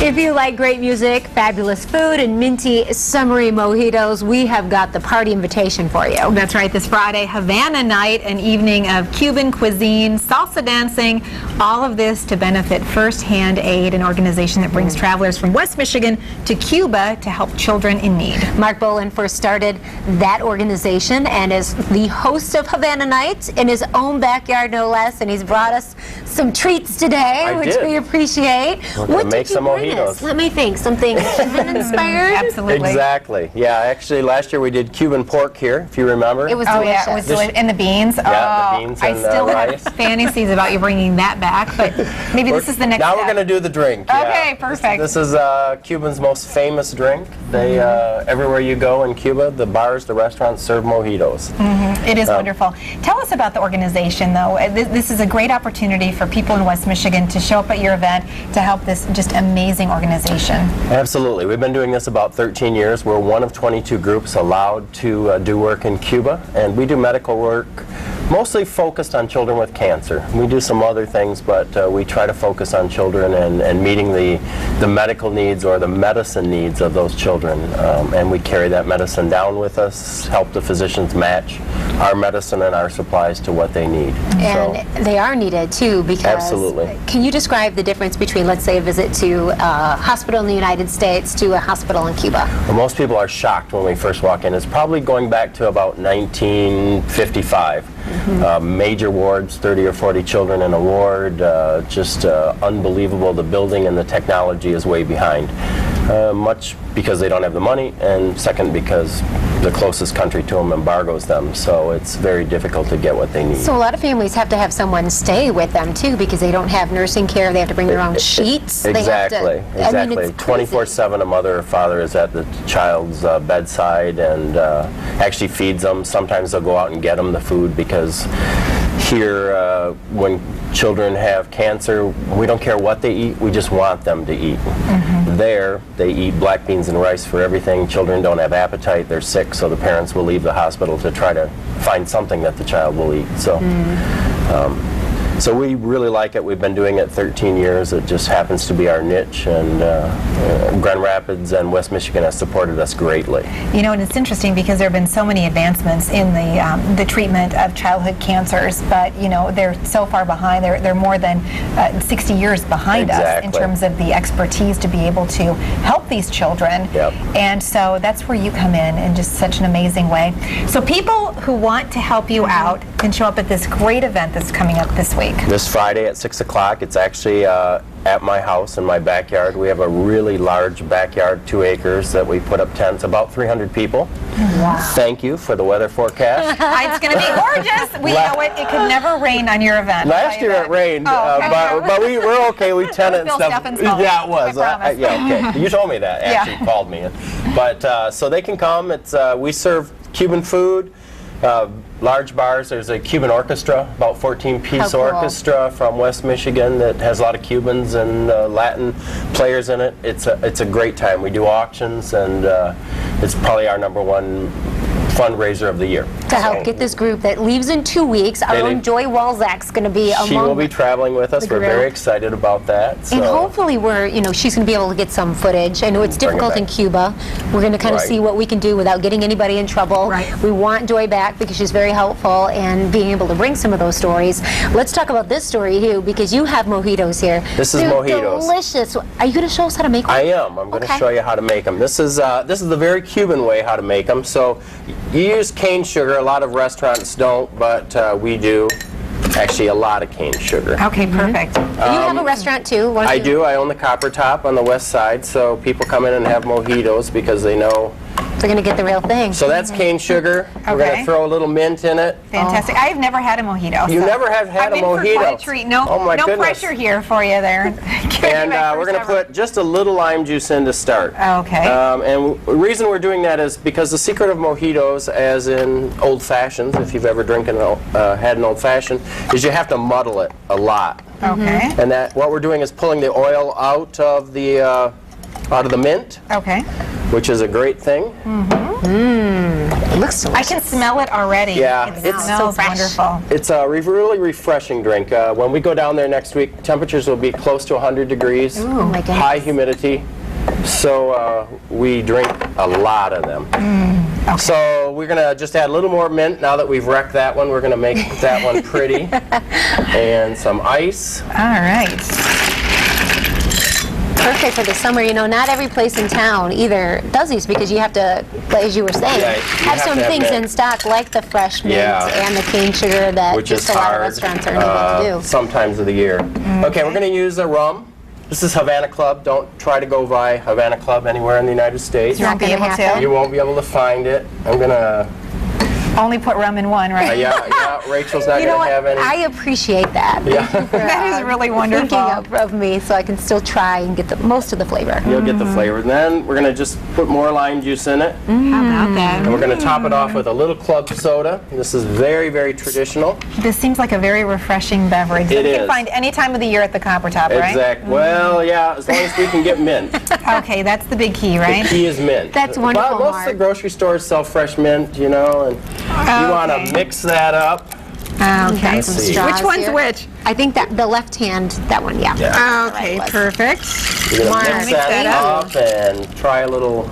If you like great music, fabulous food, and minty, summery mojitos, we have got the party invitation for you. That's right. This Friday, Havana night, an evening of Cuban cuisine, salsa dancing, all of this to benefit First Hand Aid, an organization that brings travelers from West Michigan to Cuba to help children in need. Mark Bolin first started that organization and is the host of Havana Night in his own backyard, no less, and he's brought us some treats today, which we appreciate. What did you bring us? Let me think. Something Cuban inspired? Absolutely. Exactly. Yeah, actually last year we did Cuban pork here, if you remember. It was delicious. Yeah, it was delicious. And the beans. Yeah, the beans and I still rice. have fantasies about you bringing that back, but maybe this is the next Now step. we're going to do the drink. Okay, perfect. This is Cuban's most famous drink. They everywhere you go in Cuba, the bars, the restaurants serve mojitos. It is wonderful. Tell us about the organization, though. This is a great opportunity for people in West Michigan to show up at your event to help this just amazing organization. Absolutely. We've been doing this about 13 years. We're one of 22 groups allowed to do work in Cuba, and we do medical work mostly focused on children with cancer. We do some other things, but we try to focus on children and meeting the medical needs or the medicine needs of those children. And we carry that medicine down with us, help the physicians match our medicine and our supplies to what they need. And they are needed too, because absolutely. Can you describe the difference between, let's say, a visit to a hospital in the United States to a hospital in Cuba? Well, most people are shocked when we first walk in. It's probably going back to about 1955. Major wards, 30 or 40 children in a ward, just unbelievable. The building and the technology is way behind. Much because they don't have the money, and second because the closest country to them embargoes them, so it's very difficult to get what they need. So a lot of families have to have someone stay with them too, because they don't have nursing care. They have to bring their own sheets. Exactly, exactly. I mean, 24/7 a mother or father is at the child's bedside and actually feeds them. Sometimes they'll go out and get them the food, because here when children have cancer, we don't care what they eat, we just want them to eat. There, they eat black beans and rice for everything. Children don't have appetite, they're sick, so the parents will leave the hospital to try to find something that the child will eat. So, so we really like it. We've been doing it 13 years. It just happens to be our niche, and Grand Rapids and West Michigan has supported us greatly. You know, and it's interesting because there have been so many advancements in the treatment of childhood cancers, but you know, they're so far behind. They're more than 60 years behind us in terms of the expertise to be able to help these children. And so that's where you come in just such an amazing way. So people who want to help you out can show up at this great event that's coming up this week. This Friday at 6 o'clock. It's actually at my house in my backyard. We have a really large backyard, 2 acres, that we put up tents, about 300 people. Wow. Thank you for the weather forecast. It's going to be gorgeous. We know it. It could never rain on your event. Last year it rained, but we're okay. We tent and stuff. Yeah, it was. Yeah, okay. You told me that. Actually, called me. But so they can come. It's we serve Cuban food. Large bars. There's a Cuban orchestra, about 14-piece orchestra from West Michigan that has a lot of Cubans and Latin players in it. It's a great time. We do auctions, and it's probably our #1 fundraiser of the year. To help get this group that leaves in 2 weeks. Our own Joy Walzak's going to be among She will be traveling with us. We're very excited about that. So. And hopefully she's going to be able to get some footage. I know it's difficult in Cuba. We're going to kind of see what we can do without getting anybody in trouble. We want Joy back because she's very helpful and being able to bring some of those stories. Let's talk about this story too, because you have mojitos here. This is mojitos. Delicious. Are you going to show us how to make them? I am. I'm going to show you how to make them. This is the very Cuban way how to make them. So you use cane sugar. A lot of restaurants don't, but we do. Actually, a lot of cane sugar. Okay, perfect. You have a restaurant too? I do. I own the Copper Top on the west side, so people come in and have mojitos because they know they're going to get the real thing. So that's cane sugar. We're going to throw a little mint in it. Fantastic. I've never had a mojito. You never have had a mojito? I'm in for quite a treat. No, no pressure here for you there. And we're going to put just a little lime juice in to start. Okay. And the reason we're doing that is because the secret of mojitos, as in old fashions, if you've ever had an old fashioned, is you have to muddle it a lot. Okay. And what we're doing is pulling the oil out of the mint. Okay. Which is a great thing. It looks delicious. I can smell it already. Yeah, It it's smells so fresh. wonderful. It's a really refreshing drink. When we go down there next week, temperatures will be close to 100 degrees, Oh my goodness. high humidity. So we drink a lot of them. Okay. So we're going to just add a little more mint now that we've wrecked that one. We're going to make that one pretty. And some ice. All right. Perfect for the summer. You know, not every place in town either does these because you have to, as you were saying, Yeah, you have have some to have things mint. in stock like the fresh mint Yeah. and the cane sugar that Which just is a lot hard of restaurants aren't able to do. sometimes of the year. Okay, we're going to use a rum. This is Havana Club. Don't try to go buy Havana Club anywhere in the United States. You won't be Not gonna able to. happen. You won't be able to find it. I'm going to, Only put rum in one, right? yeah, Rachel's not You know going to what? have any. I appreciate that. Yeah. That is really wonderful. Thinking of me so I can still try and get the most of the flavor. You'll get the flavor. And then we're going to just put more lime juice in it. How about that? And we're going to top it off with a little club soda. This is very, very traditional. This seems like a very refreshing beverage It that you can is. find any time of the year at the Copper Top, right? Exactly. Well, yeah, as long as we can get mint. Okay, that's the big key, The right? key is mint. That's wonderful, Well, most of the Mark. grocery stores sell fresh mint, you know, and you want to mix that up. Okay. Let's see. Straws Which one's here. which? I think that the left hand, that one, yeah. Yeah. Okay, Right. perfect. You're going to Mark, mix mix that that up and try a little.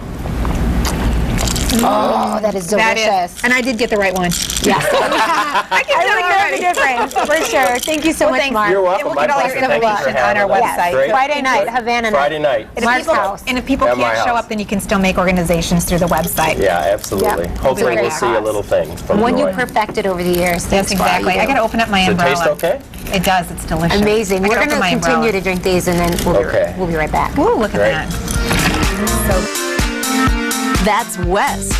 Oh, that is That delicious. is, and I did get the right one. Yes. I can I tell would you know already. the difference, for sure. Thank you so much, thanks. Mark. You're And welcome. we'll My get all your pleasure. Thank you for information on our having us. website. Great. Friday night, Havana night. Friday night. And if Mark's people, house. and if people At my can't show house. up, then you can still make organizations through the website. Yeah, absolutely. Yep. Hopefully We'll be we'll right see a back. little thing from One you Joy. perfected over the years. Yes, That's why exactly. you I do. got to open up my Does it umbrella. taste okay? It does. It's delicious. Amazing. I We're gotta going open to my continue umbrella. to drink these and then Okay. we'll be right back. Ooh, look at Great. that. So That's West.